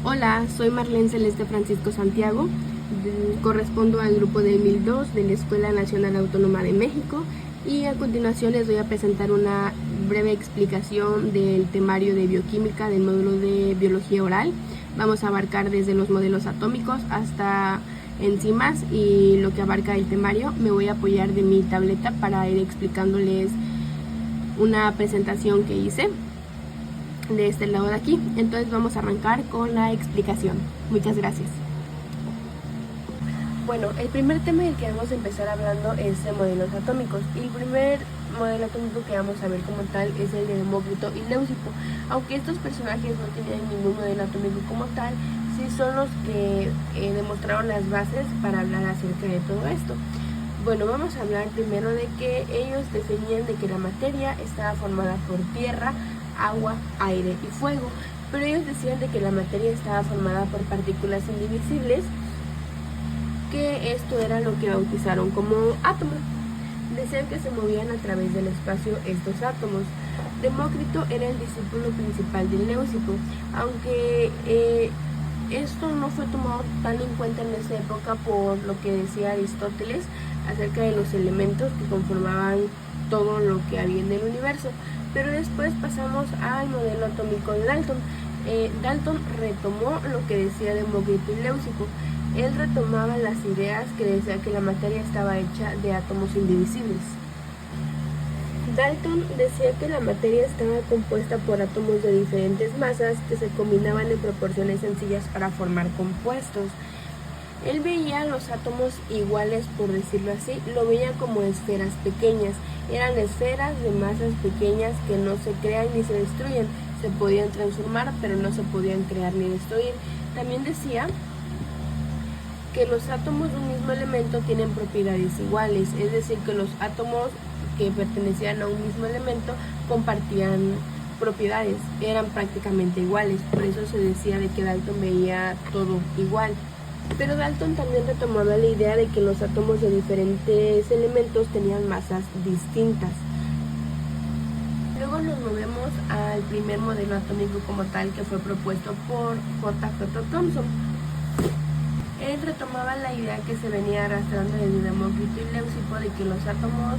Hola, soy Marlene Celeste Francisco Santiago, correspondo al grupo de 1002 de la Escuela Nacional Autónoma de México y a continuación les voy a presentar una breve explicación del temario de bioquímica del módulo de biología oral. Vamos a abarcar desde los modelos atómicos hasta enzimas y lo que abarca el temario. Me voy a apoyar de mi tableta para ir explicándoles una presentación que hice de este lado de aquí. Entonces vamos a arrancar con la explicación. Muchas gracias. Bueno, el primer tema del que vamos a empezar hablando es de modelos atómicos. Y el primer modelo atómico que vamos a ver como tal es el de Demócrito y Leucipo. Aunque estos personajes no tenían ningún modelo atómico como tal, sí son los que demostraron las bases para hablar acerca de todo esto. Bueno, vamos a hablar primero de que ellos definían de que la materia estaba formada por tierra, agua, aire y fuego, pero ellos decían de que la materia estaba formada por partículas indivisibles, que esto era lo que bautizaron como átomos. Decían que se movían a través del espacio estos átomos. Demócrito era el discípulo principal de Leucipo, aunque esto no fue tomado tan en cuenta en esa época por lo que decía Aristóteles acerca de los elementos que conformaban todo lo que había en el universo. Pero después pasamos al modelo atómico de Dalton. Dalton retomó lo que decía Demócrito y Leucipo. Él retomaba las ideas que decía que la materia estaba hecha de átomos indivisibles. Dalton decía que la materia estaba compuesta por átomos de diferentes masas que se combinaban en proporciones sencillas para formar compuestos. Él veía los átomos iguales, por decirlo así, lo veía como esferas pequeñas. Eran esferas de masas pequeñas que no se crean ni se destruyen. Se podían transformar, pero no se podían crear ni destruir. También decía que los átomos de un mismo elemento tienen propiedades iguales, es decir, que los átomos que pertenecían a un mismo elemento compartían propiedades, eran prácticamente iguales. Por eso se decía de que Dalton veía todo igual. Pero Dalton también retomaba la idea de que los átomos de diferentes elementos tenían masas distintas. Luego nos movemos al primer modelo atómico como tal, que fue propuesto por J.J. Thomson. Él retomaba la idea que se venía arrastrando desde Demócrito y Leucipo de que los átomos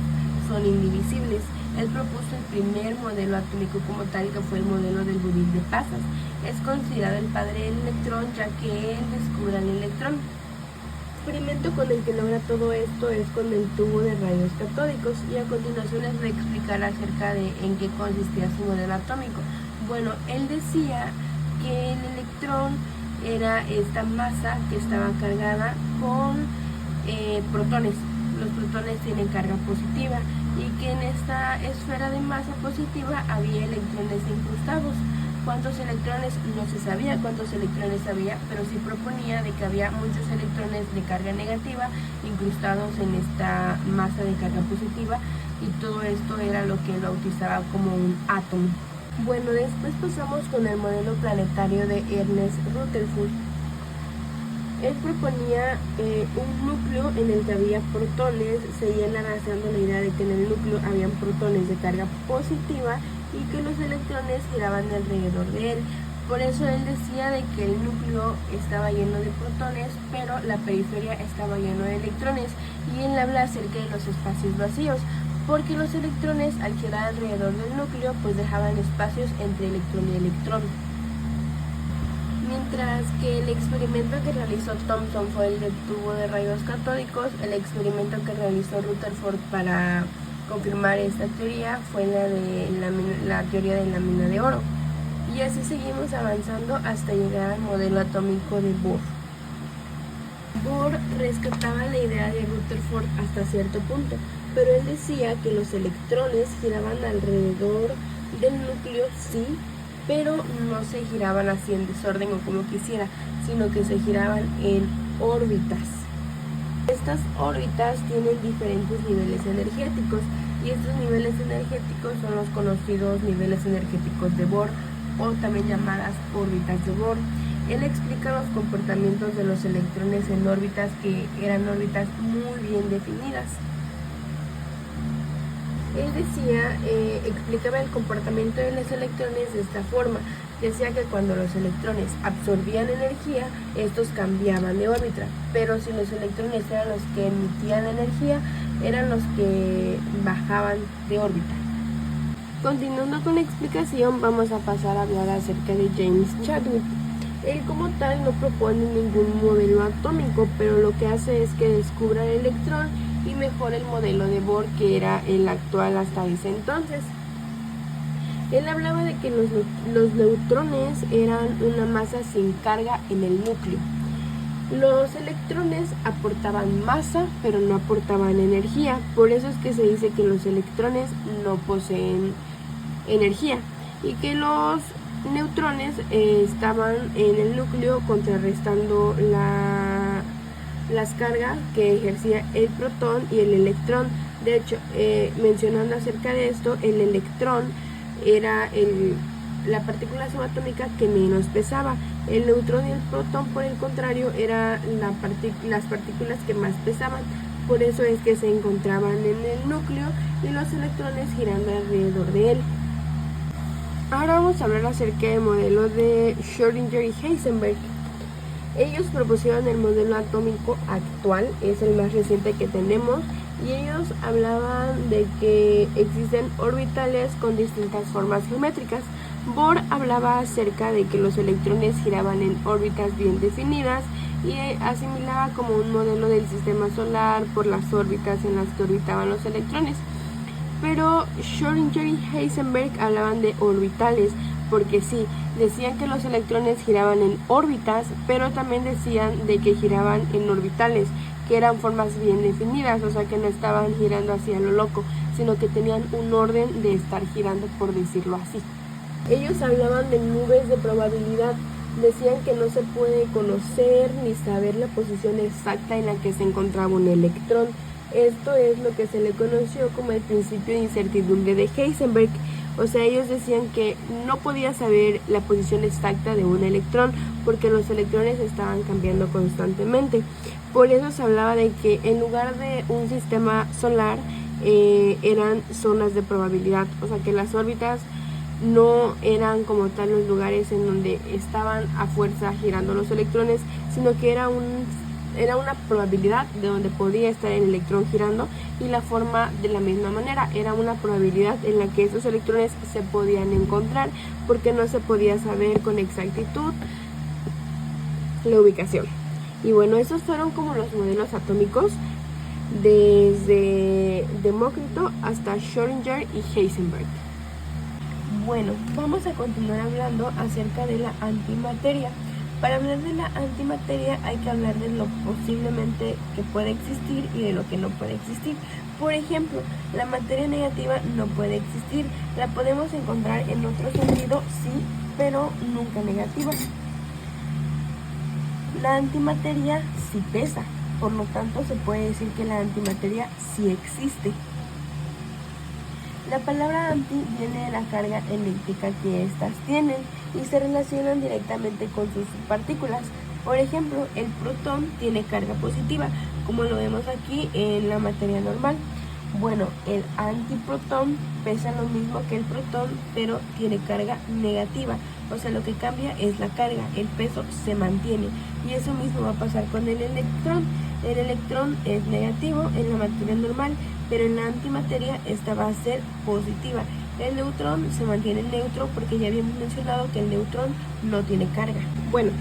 son indivisibles. Él propuso el primer modelo atómico como tal, que fue el modelo del budil de pasas. Es considerado el padre del electrón, ya que él descubre el electrón. El experimento con el que logra todo esto es con el tubo de rayos catódicos, y a continuación les voy a explicar acerca de en qué consistía su modelo atómico. Bueno, él decía que el electrón era esta masa que estaba cargada con protones. Los protones tienen carga positiva y que en esta esfera de masa positiva había electrones incrustados. ¿Cuántos electrones? No se sabía cuántos electrones había, pero sí proponía de que había muchos electrones de carga negativa incrustados en esta masa de carga positiva, y todo esto era lo que él bautizaba como un átomo. Bueno, después pasamos con el modelo planetario de Ernest Rutherford. Él proponía un núcleo en el que había protones, seguían arrastrando la idea de que en el núcleo habían protones de carga positiva y que los electrones giraban alrededor de él. Por eso él decía de que el núcleo estaba lleno de protones, pero la periferia estaba lleno de electrones, y él habla acerca de los espacios vacíos, porque los electrones al girar alrededor del núcleo pues dejaban espacios entre electrón y electrón. Mientras que el experimento que realizó Thomson fue el del tubo de rayos catódicos, el experimento que realizó Rutherford para confirmar esta teoría fue la teoría de la mina de oro. Y así seguimos avanzando hasta llegar al modelo atómico de Bohr. Bohr rescataba la idea de Rutherford hasta cierto punto, pero él decía que los electrones giraban alrededor del núcleo, sí, pero no se giraban así en desorden o como quisiera, sino que se giraban en órbitas. Estas órbitas tienen diferentes niveles energéticos, y estos niveles energéticos son los conocidos niveles energéticos de Bohr, o también llamadas órbitas de Bohr. Él explica los comportamientos de los electrones en órbitas que eran órbitas muy bien definidas. Él decía, explicaba el comportamiento de los electrones de esta forma. decía que cuando los electrones absorbían energía, estos cambiaban de órbita, pero si los electrones eran los que emitían energía, eran los que bajaban de órbita. Continuando con la explicación, vamos a pasar a hablar acerca de James Chadwick. Él como tal no propone ningún modelo atómico, pero lo que hace es que descubra el electrón y mejora el modelo de Bohr, que era el actual hasta ese entonces. Él hablaba de que los neutrones eran una masa sin carga en el núcleo. Los electrones aportaban masa, pero no aportaban energía. Por eso es que se dice que los electrones no poseen energía y que los neutrones estaban en el núcleo contrarrestando las cargas que ejercía el protón y el electrón. De hecho, mencionando acerca de esto, el electrón era la partícula subatómica que menos pesaba. El neutrón y el protón, por el contrario, eran las partículas que más pesaban. Por eso es que se encontraban en el núcleo y los electrones girando alrededor de él. Ahora vamos a hablar acerca del modelo de Schrödinger y Heisenberg. Ellos propusieron el modelo atómico actual, es el más reciente que tenemos, y ellos hablaban de que existen orbitales con distintas formas geométricas. Bohr hablaba acerca de que los electrones giraban en órbitas bien definidas y asimilaba como un modelo del sistema solar por las órbitas en las que orbitaban los electrones. Pero Schrödinger y Heisenberg hablaban de orbitales, porque sí, decían que los electrones giraban en órbitas, pero también decían de que giraban en orbitales, que eran formas bien definidas, o sea que no estaban girando así a lo loco, sino que tenían un orden de estar girando, por decirlo así. Ellos hablaban de nubes de probabilidad, decían que no se puede conocer ni saber la posición exacta en la que se encontraba un electrón. Esto es lo que se le conoció como el principio de incertidumbre de Heisenberg. O sea, ellos decían que no podía saber la posición exacta de un electrón porque los electrones estaban cambiando constantemente. Por eso se hablaba de que en lugar de un sistema solar eran zonas de probabilidad. O sea, que las órbitas no eran como tal los lugares en donde estaban a fuerza girando los electrones, sino que era una probabilidad de donde podía estar el electrón girando, y la forma de la misma manera era una probabilidad en la que esos electrones se podían encontrar, porque no se podía saber con exactitud la ubicación. Y bueno, esos fueron como los modelos atómicos desde Demócrito hasta Schrödinger y Heisenberg. Bueno, vamos a continuar hablando acerca de la antimateria. Para hablar de la antimateria hay que hablar de lo posiblemente que puede existir y de lo que no puede existir. Por ejemplo, la materia negativa no puede existir. La podemos encontrar en otro sentido, sí, pero nunca negativa. La antimateria sí pesa, por lo tanto se puede decir que la antimateria sí existe. La palabra anti viene de la carga eléctrica que éstas tienen y se relacionan directamente con sus partículas. Por ejemplo, el protón tiene carga positiva, como lo vemos aquí en la materia normal. Bueno, el antiprotón pesa lo mismo que el protón, pero tiene carga negativa. O sea, lo que cambia es la carga, el peso se mantiene. Y eso mismo va a pasar con el electrón. El electrón es negativo en la materia normal, pero en la antimateria esta va a ser positiva. El neutrón se mantiene neutro porque ya habíamos mencionado que el neutrón no tiene carga. Bueno,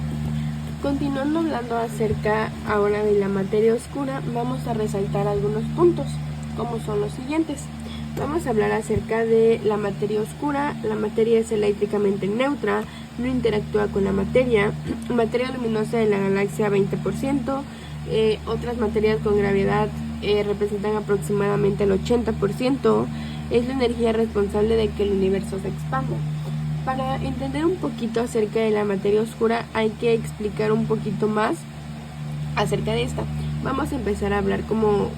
continuando hablando acerca ahora de la materia oscura, vamos a resaltar algunos puntos, como son los siguientes. Vamos a hablar acerca de la materia oscura. La materia es eléctricamente neutra, no interactúa con la materia luminosa de la galaxia 20%, otras materias con gravedad representan aproximadamente el 80%, es la energía responsable de que el universo se expanda. Para entender un poquito acerca de la materia oscura hay que explicar un poquito más acerca de esta. Vamos a empezar a hablar como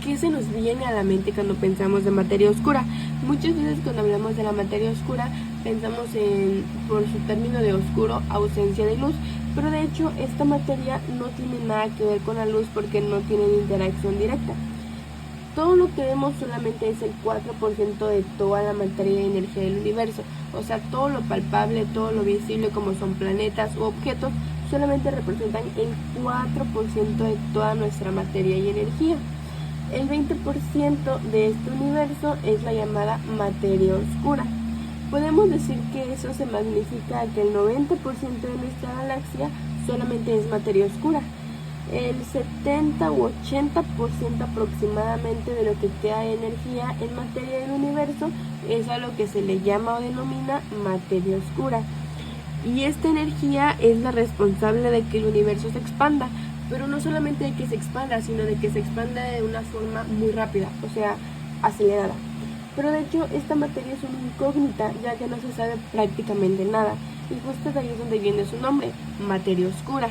¿qué se nos viene a la mente cuando pensamos de materia oscura? Muchas veces cuando hablamos de la materia oscura pensamos por su término de oscuro, ausencia de luz, pero de hecho esta materia no tiene nada que ver con la luz porque no tienen interacción directa. Todo lo que vemos solamente es el 4% de toda la materia y energía del universo. O sea, todo lo palpable, todo lo visible como son planetas u objetos, solamente representan el 4% de toda nuestra materia y energía. El 20% de este universo es la llamada materia oscura. Podemos decir que eso se magnifica a que el 90% de nuestra galaxia solamente es materia oscura. El 70 u 80% aproximadamente de lo que queda de energía en materia del universo es a lo que se le llama o denomina materia oscura. Y esta energía es la responsable de que el universo se expanda, pero no solamente de que se expanda, sino de que se expanda de una forma muy rápida, o sea, acelerada. Pero de hecho esta materia es una incógnita, ya que no se sabe prácticamente nada, y justo de ahí es donde viene su nombre, materia oscura.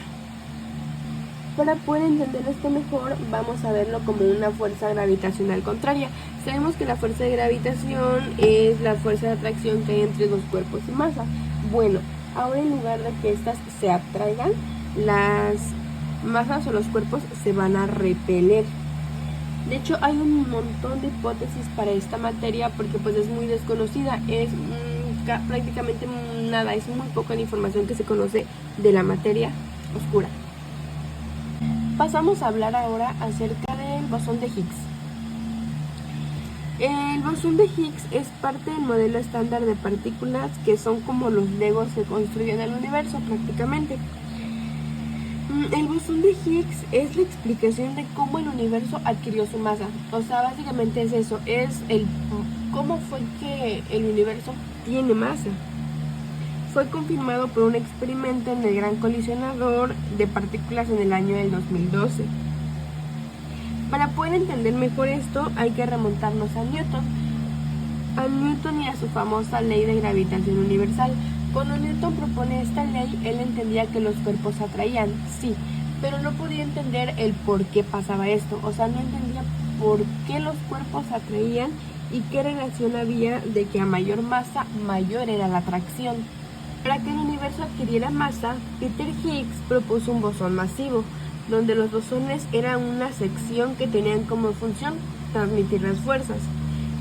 Para poder entender esto mejor, vamos a verlo como una fuerza gravitacional contraria. Sabemos que la fuerza de gravitación es la fuerza de atracción que hay entre dos cuerpos y masa. Bueno, ahora en lugar de que estas se atraigan, las masas o los cuerpos se van a repeler. De hecho, hay un montón de hipótesis para esta materia porque pues es muy desconocida. Es prácticamente nada, es muy poca la información que se conoce de la materia oscura. Pasamos a hablar ahora acerca del bosón de Higgs. El bosón de Higgs es parte del modelo estándar de partículas que son como los legos que construyen el universo prácticamente. El bosón de Higgs es la explicación de cómo el universo adquirió su masa. O sea, básicamente es eso, es el cómo fue que el universo tiene masa. Fue confirmado por un experimento en el Gran Colisionador de Partículas en el año del 2012. Para poder entender mejor esto, hay que remontarnos a Newton y a su famosa ley de gravitación universal. Cuando Newton propone esta ley, él entendía que los cuerpos se atraían, sí, pero no podía entender el por qué pasaba esto. O sea, no entendía por qué los cuerpos se atraían y qué relación había de que a mayor masa, mayor era la atracción. Para que el universo adquiriera masa, Peter Higgs propuso un bosón masivo, donde los bosones eran una sección que tenían como función transmitir las fuerzas.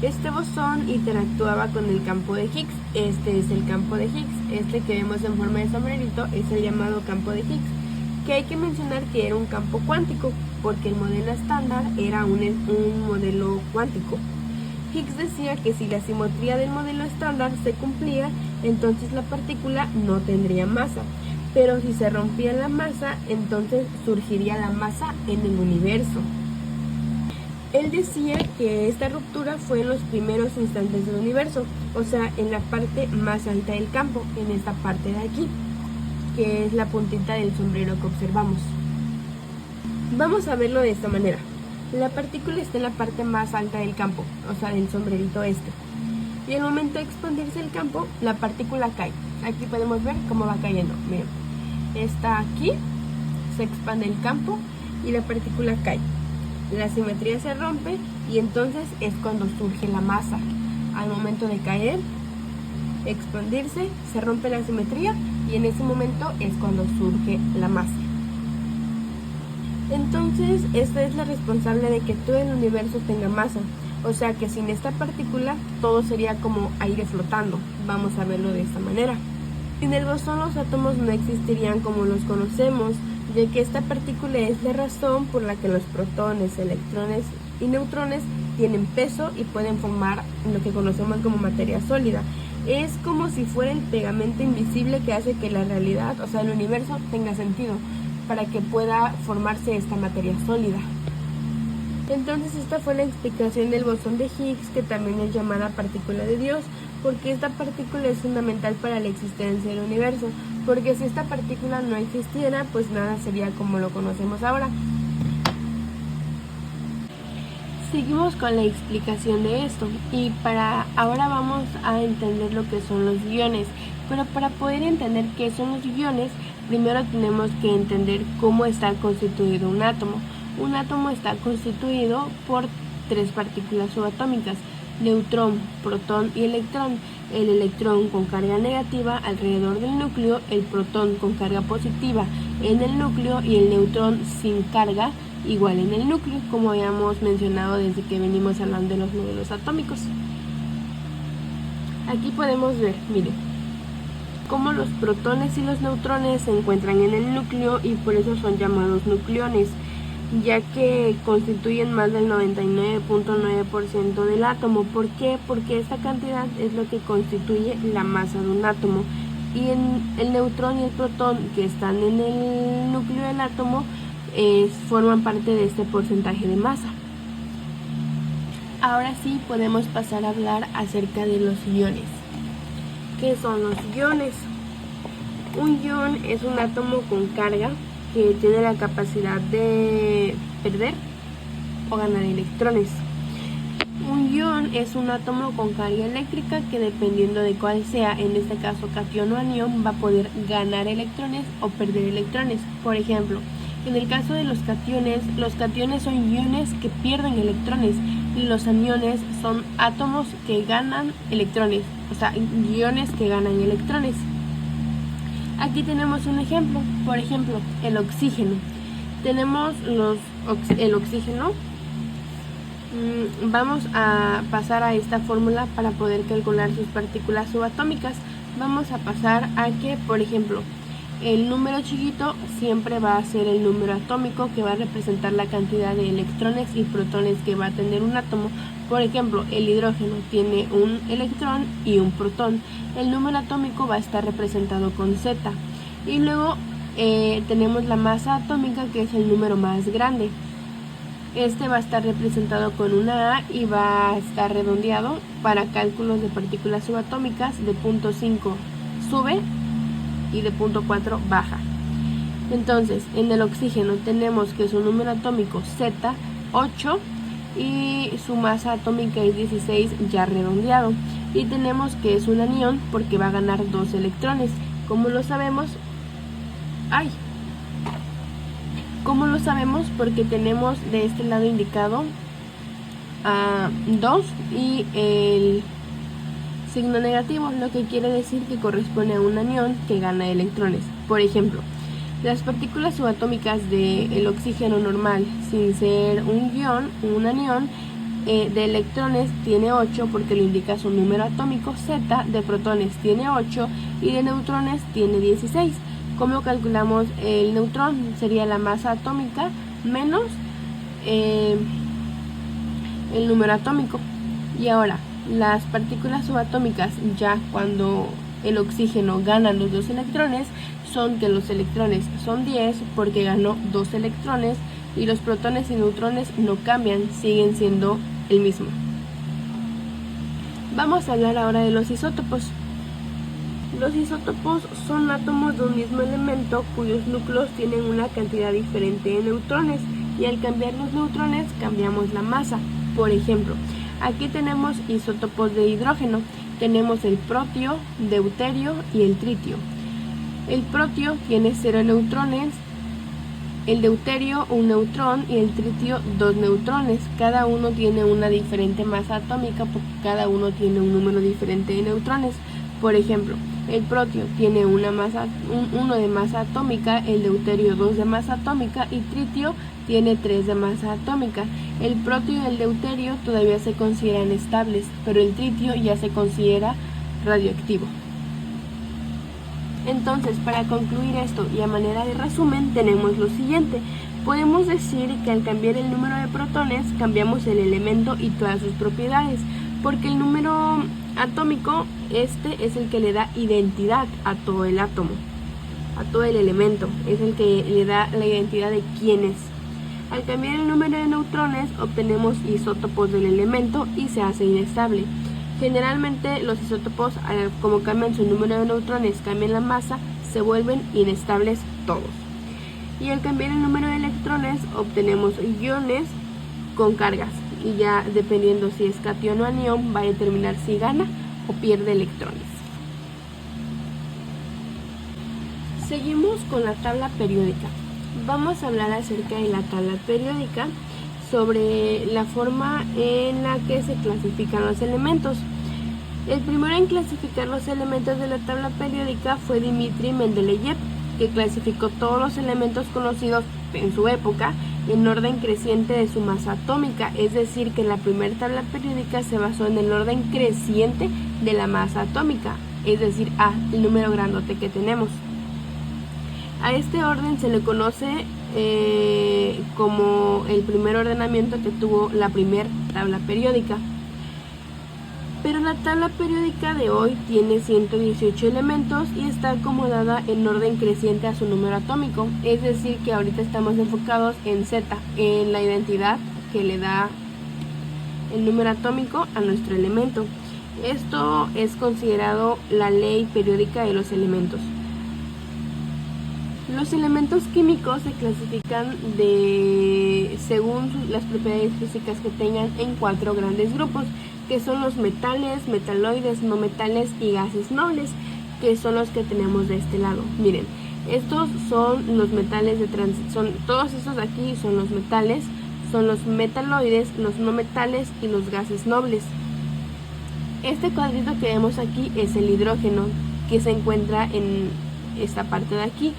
Este bosón interactuaba con el campo de Higgs. Este es el campo de Higgs. Este que vemos en forma de sombrerito es el llamado campo de Higgs, que hay que mencionar que era un campo cuántico, porque el modelo estándar era un modelo cuántico. Higgs decía que si la simetría del modelo estándar se cumplía, entonces la partícula no tendría masa, pero si se rompía la masa, entonces surgiría la masa en el universo. Él decía que esta ruptura fue en los primeros instantes del universo, o sea, en la parte más alta del campo, en esta parte de aquí, que es la puntita del sombrero que observamos. Vamos a verlo de esta manera. La partícula está en la parte más alta del campo, o sea, del sombrerito este. Y al momento de expandirse el campo, la partícula cae. Aquí podemos ver cómo va cayendo. Miren, está aquí, se expande el campo y la partícula cae. La simetría se rompe y entonces es cuando surge la masa. Al momento de caer, expandirse, se rompe la simetría y en ese momento es cuando surge la masa. Entonces, esta es la responsable de que todo el universo tenga masa. O sea que sin esta partícula, todo sería como aire flotando. Vamos a verlo de esta manera. Sin el bosón, los átomos no existirían como los conocemos, ya que esta partícula es la razón por la que los protones, electrones y neutrones tienen peso y pueden formar lo que conocemos como materia sólida. Es como si fuera el pegamento invisible que hace que la realidad, o sea, el universo, tenga sentido, para que pueda formarse esta materia sólida. Entonces esta fue la explicación del bosón de Higgs, que también es llamada partícula de Dios, porque esta partícula es fundamental para la existencia del universo, porque si esta partícula no existiera, pues nada sería como lo conocemos ahora. Seguimos con la explicación de esto y ahora vamos a entender lo que son los iones, pero para poder entender qué son los iones, primero tenemos que entender cómo está constituido un átomo. Un átomo está constituido por 3 partículas subatómicas, neutrón, protón y electrón. El electrón con carga negativa alrededor del núcleo, el protón con carga positiva en el núcleo y el neutrón sin carga igual en el núcleo, como habíamos mencionado desde que venimos hablando de los modelos atómicos. Aquí podemos ver, miren, cómo los protones y los neutrones se encuentran en el núcleo y por eso son llamados nucleones, ya que constituyen más del 99.9% del átomo. ¿Por qué? Porque esta cantidad es lo que constituye la masa de un átomo, y el neutrón y el protón que están en el núcleo del átomo forman parte de este porcentaje de masa. Ahora sí podemos pasar a hablar acerca de los iones. ¿Qué son los iones? Un ion es un átomo con carga que tiene la capacidad de perder o ganar electrones. Un ion es un átomo con carga eléctrica que, dependiendo de cuál sea, en este caso catión o anión, va a poder ganar electrones o perder electrones. Por ejemplo, en el caso de los cationes son iones que pierden electrones y los aniones son átomos que ganan electrones, o sea, iones que ganan electrones. Aquí tenemos un ejemplo, por ejemplo, el oxígeno. Tenemos el oxígeno. Vamos a pasar a esta fórmula para poder calcular sus partículas subatómicas. Vamos a pasar a que, por ejemplo, el número chiquito siempre va a ser el número atómico, que va a representar la cantidad de electrones y protones que va a tener un átomo. Por ejemplo, el hidrógeno tiene un electrón y un protón. El número atómico va a estar representado con Z. Y luego tenemos la masa atómica, que es el número más grande. Este va a estar representado con una A y va a estar redondeado para cálculos de partículas subatómicas. De 0.5 sube y de 0.4 baja. Entonces, en el oxígeno tenemos que su número atómico Z, 8, y su masa atómica es 16, ya redondeado. Y tenemos que es un anión porque va a ganar 2 electrones. ¿Cómo lo sabemos? ¿Cómo lo sabemos? Porque tenemos de este lado indicado 2 y el signo negativo, lo que quiere decir que corresponde a un anión que gana electrones. Por ejemplo, las partículas subatómicas del oxígeno normal, sin ser un anión, de electrones tiene 8 porque le indica su número atómico Z, de protones tiene 8 y de neutrones tiene 16. ¿Cómo calculamos el neutrón? Sería la masa atómica menos el número atómico. Y ahora, las partículas subatómicas, ya cuando el oxígeno gana los 2 electrones, son que los electrones son 10 porque ganó 2 electrones, y los protones y neutrones no cambian, siguen siendo el mismo. Vamos a hablar ahora de los isótopos. Los isótopos son átomos de un mismo elemento cuyos núcleos tienen una cantidad diferente de neutrones, y al cambiar los neutrones cambiamos la masa. Por ejemplo, aquí tenemos isótopos de hidrógeno. Tenemos el protio, deuterio y el tritio. El protio tiene 0 neutrones, el deuterio 1 neutrón y el tritio 2 neutrones. Cada uno tiene una diferente masa atómica porque cada uno tiene un número diferente de neutrones. Por ejemplo, el protio tiene 1 de masa atómica, el deuterio 2 de masa atómica y tritio tiene 3 de masa atómica. El protio y el deuterio todavía se consideran estables, pero el tritio ya se considera radioactivo. Entonces, para concluir esto y a manera de resumen, tenemos lo siguiente. Podemos decir que al cambiar el número de protones, cambiamos el elemento y todas sus propiedades, porque el número atómico, este es el que le da identidad a todo el átomo, a todo el elemento, es el que le da la identidad de quién es. Al cambiar el número de neutrones, obtenemos isótopos del elemento y se hace inestable. Generalmente los isótopos, como cambian su número de neutrones, cambian la masa, se vuelven inestables todos. Y al cambiar el número de electrones, obtenemos iones con cargas. Y ya dependiendo si es catión o anión, va a determinar si gana o pierde electrones. Seguimos con la tabla periódica. Vamos a hablar acerca de la tabla periódica, sobre la forma en la que se clasifican los elementos. El primero en clasificar los elementos de la tabla periódica fue Dmitri Mendeleev, que clasificó todos los elementos conocidos en su época en orden creciente de su masa atómica, es decir, que la primera tabla periódica se basó en el orden creciente de la masa atómica, es decir, A, el número grandote que tenemos. A este orden se le conoce como el primer ordenamiento que tuvo la primera tabla periódica. Pero la tabla periódica de hoy tiene 118 elementos y está acomodada en orden creciente a su número atómico, es decir, que ahorita estamos enfocados en Z, en la identidad que le da el número atómico a nuestro elemento. Esto es considerado la ley periódica de los elementos. Los elementos químicos se clasifican según las propiedades físicas que tengan en 4 grandes grupos, que son los metales, metaloides, no metales y gases nobles, que son los que tenemos de este lado. Miren, estos son los metales de transición, todos estos de aquí son los metales, son los metaloides, los no metales y los gases nobles. Este cuadrito que vemos aquí es el hidrógeno, que se encuentra en esta parte de aquí,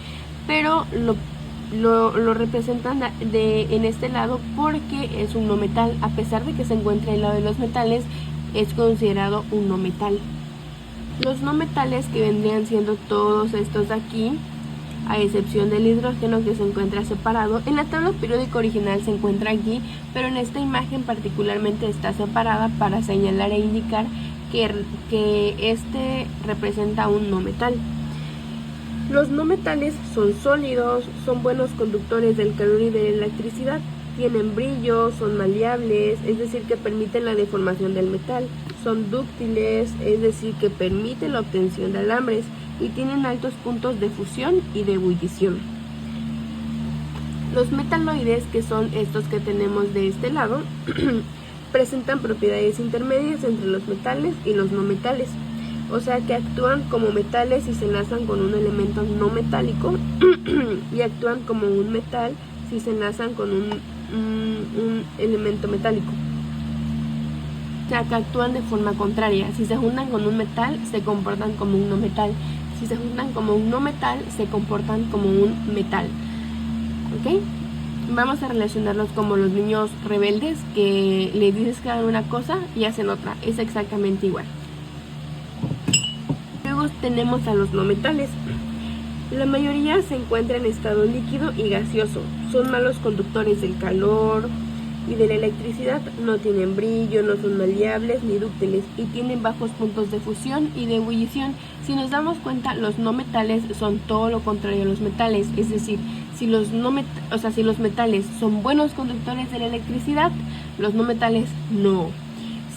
pero lo representan en este lado porque es un no metal. A pesar de que se encuentra al lado de los metales, es considerado un no metal. Los no metales, que vendrían siendo todos estos de aquí, a excepción del hidrógeno, que se encuentra separado. En la tabla periódica original se encuentra aquí, pero en esta imagen particularmente está separada para señalar e indicar que este representa un no metal. Los no metales son sólidos, son buenos conductores del calor y de la electricidad, tienen brillo, son maleables, es decir, que permiten la deformación del metal, son dúctiles, es decir, que permiten la obtención de alambres, y tienen altos puntos de fusión y de ebullición. Los metaloides, que son estos que tenemos de este lado, presentan propiedades intermedias entre los metales y los no metales. O sea que actúan como metales si se enlazan con un elemento no metálico y actúan como un metal si se enlazan con un elemento metálico. O sea que actúan de forma contraria. Si se juntan con un metal, se comportan como un no metal. Si se juntan como un no metal, se comportan como un metal. ¿Ok? Vamos a relacionarlos como los niños rebeldes, que les dices que hagan una cosa y hacen otra. Es exactamente igual. Luego tenemos a los no metales. La mayoría se encuentra en estado líquido y gaseoso. Son malos conductores del calor y de la electricidad. No tienen brillo, no son maleables ni dúctiles y tienen bajos puntos de fusión y de ebullición. Si nos damos cuenta, los no metales son todo lo contrario a los metales. Es decir, si los metales son buenos conductores de la electricidad, los no metales no.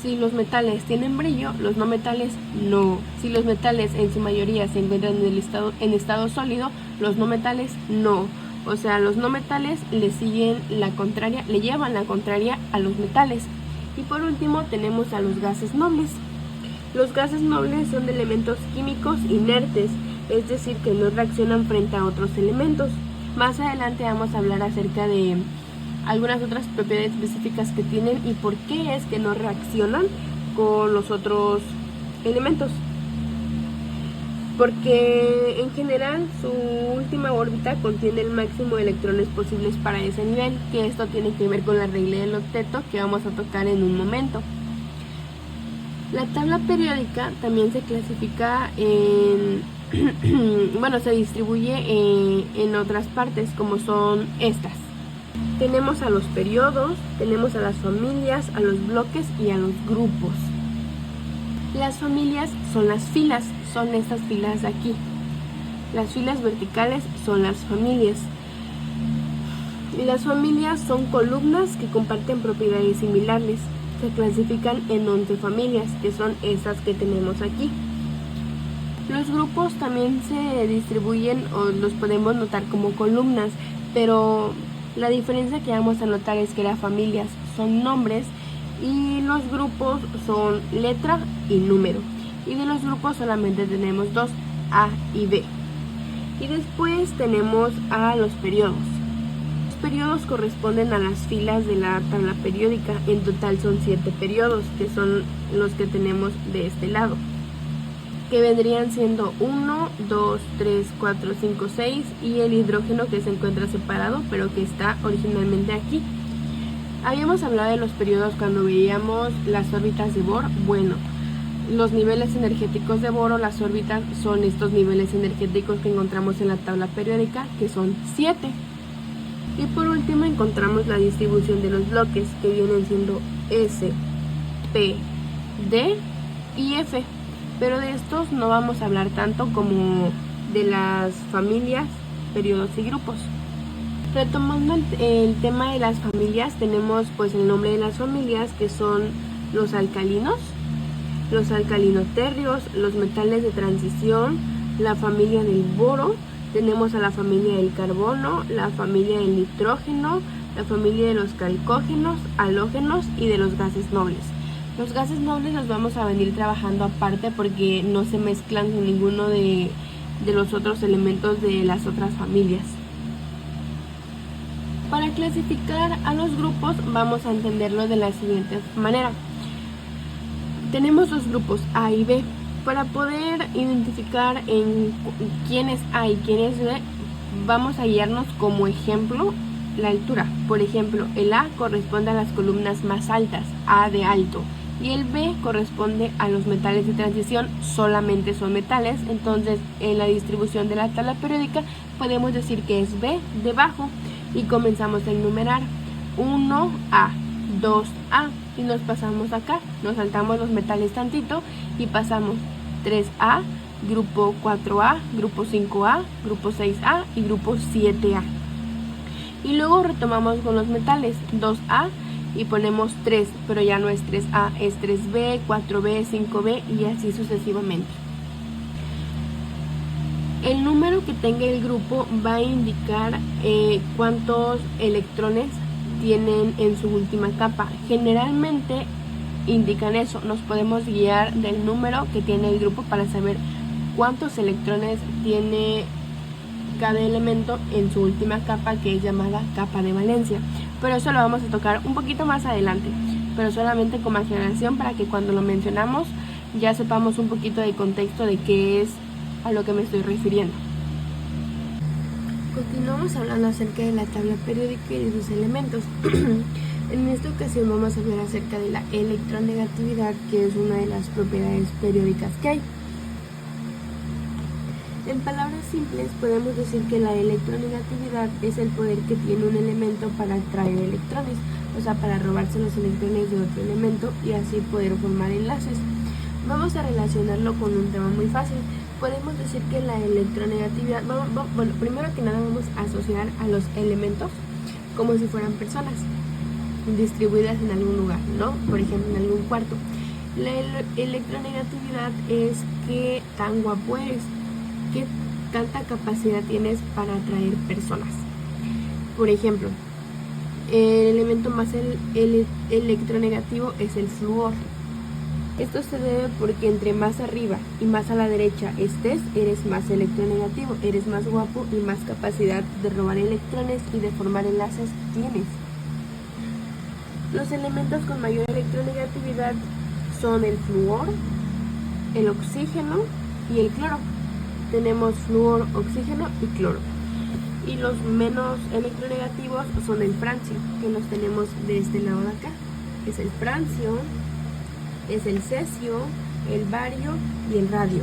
Si los metales tienen brillo, los no metales no. Si los metales en su mayoría se encuentran en estado sólido, los no metales no. O sea, los no metales le llevan la contraria a los metales. Y por último tenemos a los gases nobles. Los gases nobles son elementos químicos inertes, es decir, que no reaccionan frente a otros elementos. Más adelante vamos a hablar acerca de algunas otras propiedades específicas que tienen y por qué es que no reaccionan con los otros elementos. Porque en general su última órbita contiene el máximo de electrones posibles para ese nivel, que esto tiene que ver con la regla del octeto que vamos a tocar en un momento. La tabla periódica también se clasifica se distribuye en otras partes, como son estas. Tenemos a los periodos, tenemos a las familias, a los bloques y a los grupos. Las familias son las filas, son estas filas de aquí. Las filas verticales son las familias. Y las familias son columnas que comparten propiedades similares. Se clasifican en 11 familias, que son estas que tenemos aquí. Los grupos también se distribuyen o los podemos notar como columnas, pero la diferencia que vamos a notar es que las familias son nombres y los grupos son letra y número. Y de los grupos solamente tenemos dos, A y B. Y después tenemos a los periodos. Los periodos corresponden a las filas de la tabla periódica. En total son 7 periodos, que son los que tenemos de este lado. que vendrían siendo 1, 2, 3, 4, 5, 6 y el hidrógeno que se encuentra separado pero que está originalmente aquí. Habíamos hablado de los periodos cuando veíamos las órbitas de Bohr. Bueno, los niveles energéticos de Bohr o las órbitas son estos niveles energéticos que encontramos en la tabla periódica, que son 7. Y por último encontramos la distribución de los bloques, que vienen siendo S, P, D y F. Pero de estos no vamos a hablar tanto como de las familias, periodos y grupos. Retomando el tema de las familias, tenemos pues el nombre de las familias, que son los alcalinos tercios, los metales de transición, la familia del boro, tenemos a la familia del carbono, la familia del nitrógeno, la familia de los calcógenos, halógenos y de los gases nobles. Los gases nobles los vamos a venir trabajando aparte porque no se mezclan con ninguno de los otros elementos de las otras familias. Para clasificar a los grupos vamos a entenderlo de la siguiente manera. Tenemos dos grupos, A y B. Para poder identificar en quién es A y quién es B, vamos a guiarnos como ejemplo la altura. Por ejemplo, el A corresponde a las columnas más altas, A de alto, y el B corresponde a los metales de transición, solamente son metales. Entonces, en la distribución de la tabla periódica podemos decir que es B de bajo y comenzamos a enumerar 1A, 2A y nos pasamos acá, nos saltamos los metales tantito y pasamos 3A, grupo 4A, grupo 5A, grupo 6A y grupo 7A. Y luego retomamos con los metales 2A y ponemos 3, pero ya no es 3A, es 3B, 4B, 5B y así sucesivamente. El número que tenga el grupo va a indicar cuántos electrones tienen en su última capa. Generalmente indican eso, nos podemos guiar del número que tiene el grupo para saber cuántos electrones tiene cada elemento en su última capa, que es llamada capa de valencia, pero eso lo vamos a tocar un poquito más adelante, pero solamente como aclaración para que cuando lo mencionamos ya sepamos un poquito de contexto de qué es a lo que me estoy refiriendo. Continuamos hablando acerca de la tabla periódica y de sus elementos. En esta ocasión vamos a hablar acerca de la electronegatividad, que es una de las propiedades periódicas que hay. En palabras simples podemos decir que la electronegatividad es el poder que tiene un elemento para atraer electrones, o sea, para robarse los electrones de otro elemento y así poder formar enlaces. Vamos a relacionarlo con un tema muy fácil. Podemos decir que la electronegatividad, bueno, primero que nada vamos a asociar a los elementos como si fueran personas distribuidas en algún lugar, ¿no? Por ejemplo, en algún cuarto. La electronegatividad es qué tan guapo eres, qué tanta capacidad tienes para atraer personas. Por ejemplo, el elemento más electronegativo es el flúor. Esto se debe porque entre más arriba y más a la derecha estés, eres más electronegativo, eres más guapo y más capacidad de robar electrones y de formar enlaces tienes. Los elementos con mayor electronegatividad son el flúor, el oxígeno y el cloro. Tenemos flúor, oxígeno y cloro. Y los menos electronegativos son el francio, que los tenemos de este lado de acá. Es el francio, es el cesio, el bario y el radio.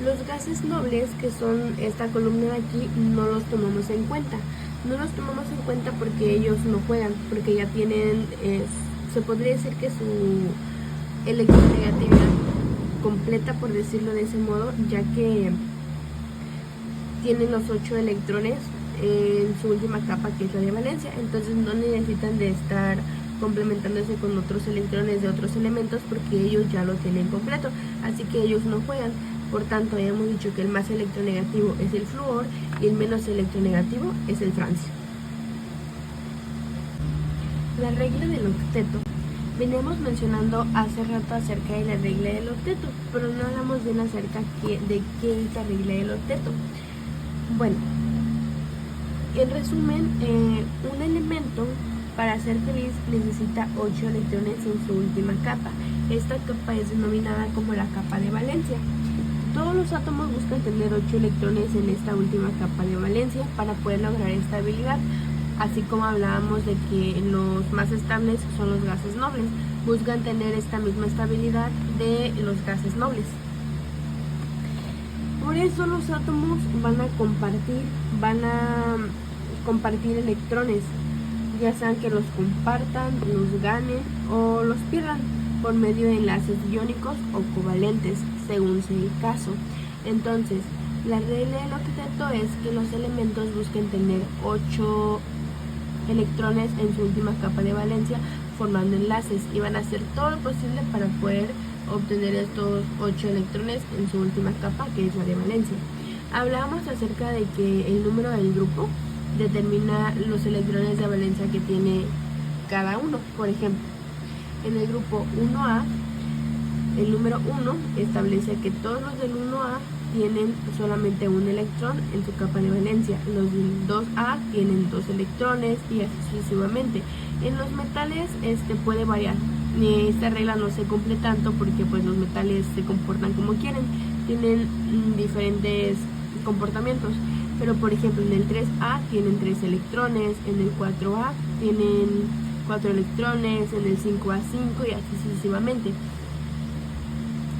Los gases nobles, que son esta columna de aquí, no los tomamos en cuenta. No los tomamos en cuenta porque ellos no juegan, porque ya tienen, se podría decir que su electronegatividad completa, por decirlo de ese modo, ya que tienen los 8 electrones en su última capa, que es la de valencia. Entonces no necesitan de estar complementándose con otros electrones de otros elementos porque ellos ya lo tienen completo, así que ellos no juegan. Por tanto, ya hemos dicho que el más electronegativo es el flúor y el menos electronegativo es el francio. La regla del octeto. Veníamos mencionando hace rato acerca de la regla del octeto, pero no hablamos bien acerca de qué es la regla del octeto. Bueno, en resumen, un elemento para ser feliz necesita 8 electrones en su última capa Esta capa es denominada como la capa de valencia. Todos los átomos buscan tener 8 electrones en esta última capa de valencia para poder lograr estabilidad, así como hablábamos de que los más estables son los gases nobles, buscan tener esta misma estabilidad de los gases nobles. Por eso los átomos van a compartir electrones, ya sean que los compartan, los ganen o los pierdan por medio de enlaces iónicos o covalentes, según sea el caso. Entonces, la regla del octeto es que los elementos busquen tener 8 electrones en su última capa de valencia, formando enlaces, y van a hacer todo lo posible para poder obtener estos 8 electrones en su última capa, que es la de valencia. Hablábamos acerca de que el número del grupo determina los electrones de valencia que tiene cada uno. Por ejemplo, en el grupo 1A, el número 1 establece que todos los del 1A tienen solamente un electrón en su capa de valencia, los del 2A tienen 2 electrones y así sucesivamente. En los metales puede variar. Esta regla no se cumple tanto porque pues los metales se comportan como quieren, tienen diferentes comportamientos, pero por ejemplo en el 3A tienen 3 electrones, en el 4A tienen 4 electrones, en el 5A 5 y así sucesivamente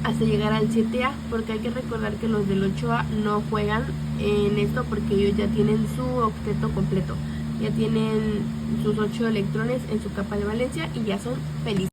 hasta llegar al 7A, porque hay que recordar que los del 8A no juegan en esto porque ellos ya tienen su octeto completo, ya tienen sus 8 electrones en su capa de valencia y ya son felices.